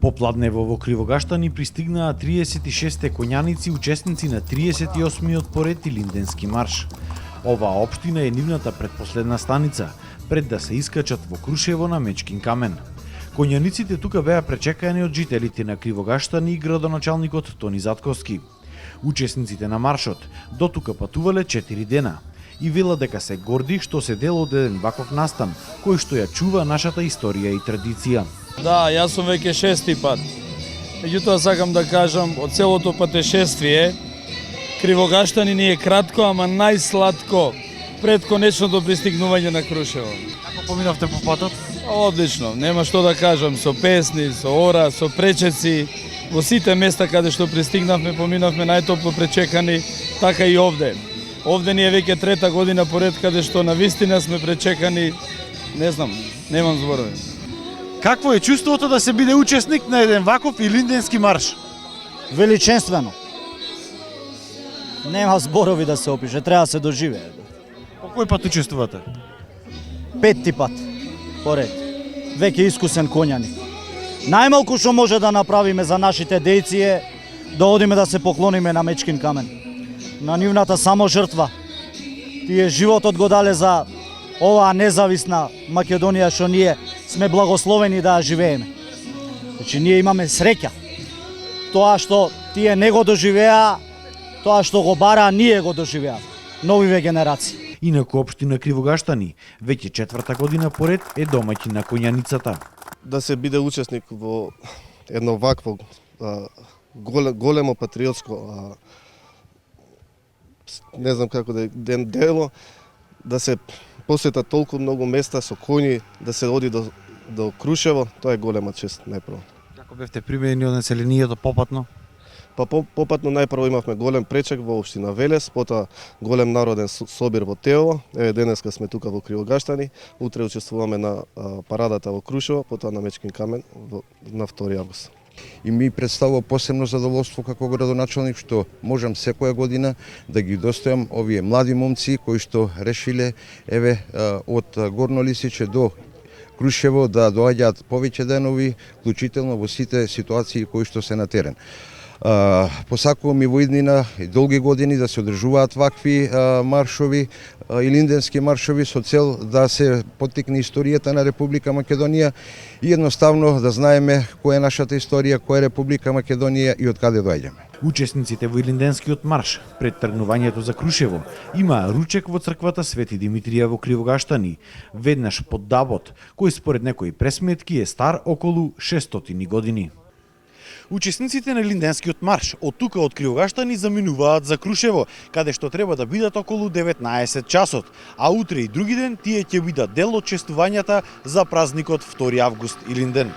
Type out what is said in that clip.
Попладнево во Кривогаштани пристигнаа 36 коњаници, учесници на 38-миот поред Илинденски марш. Оваа општина е нивната предпоследна станица, пред да се искачат во Крушево на Мечкин камен. Коњаниците тука беа пречекани од жителите на Кривогаштани и градоначалникот Тони Затковски. Учесниците на маршот до тука патувале 4 дена и велат дека се горди што се дел од еден ваков настан, кој што ја чува нашата историја и традиција. Да, јас сум веќе 6-ти пат. Меѓутоа сакам да кажам, од целото патешествие, Кривогаштани ни е кратко, ама најсладко пред конечното пристигнување на Крушево. Како поминавте по патот? Одлично, нема што да кажам, со песни, со ора, со пречеци, во сите места каде што пристигнавме, поминавме најтопло пречекани, така и овде. Овде ни е веќе трета година поред каде што навистина сме пречекани, не знам, немам зборови. Какво е чувството да се биде учесник на еден ваков Илинденски марш? Величествено. Нема зборови да се опише, треба да се доживее. По кој пат учествувате? 5-ти пат поред. Веќе искусен коњаник. Најмалку што може да направиме за нашите дејци е да одиме да се поклониме на Мечкин камен. На нивната само жртва. Тие животот го дале за оваа независна Македонија што ние сме благословени да ја живееме. Значи ние имаме среќа. Тоа што тие не го доживеа, тоа што го бараа, ние го доживеа. Новиве генерации. Инаку општина Кривогаштани веќе 4-та година поред е домаќин на коњаницата. Да се биде учесник во едно вакво големо патриотско не знам како да дело, да се посетат толку многу места со коњи, да се оди до Крушево, тоа е голема чест најпрво. Како бевте примени од населението попатно? Па попатно најпрво имавме голем пречек во општина Велес, потоа голем народен собир во Теово, денеска сме тука во Кривогаштани, утре учествуваме на парадата во Крушево, потоа на Мечкин камен на 2 август. И ми представува посебно задоволство како градоначалник што можам секоја година да ги достојам овие млади момци кои што решиле од Горно Лисиче до Крушево да доаѓаат повеќе денови, вклучително во сите ситуации кои што се на терен. Посакувам и во иднина и долги години да се одржуваат вакви маршови, илинденски маршови со цел да се поттикне историјата на Република Македонија и едноставно да знаеме која е нашата историја, која е Република Македонија и од каде доаѓаме. Учесниците во Илинденскиот марш пред тргнувањето за Крушево имаа ручек во црквата Свети Димитрија во Кривогаштани, веднаш под дабот, кој според некои пресметки е стар околу 600 години. Учесниците на Илинденскиот марш од тука од Кривогаштани заминуваат за Крушево, каде што треба да бидат околу 19 часот, а утре и други ден тие ќе бидат дел од честувањата за празникот 2 август Илинден.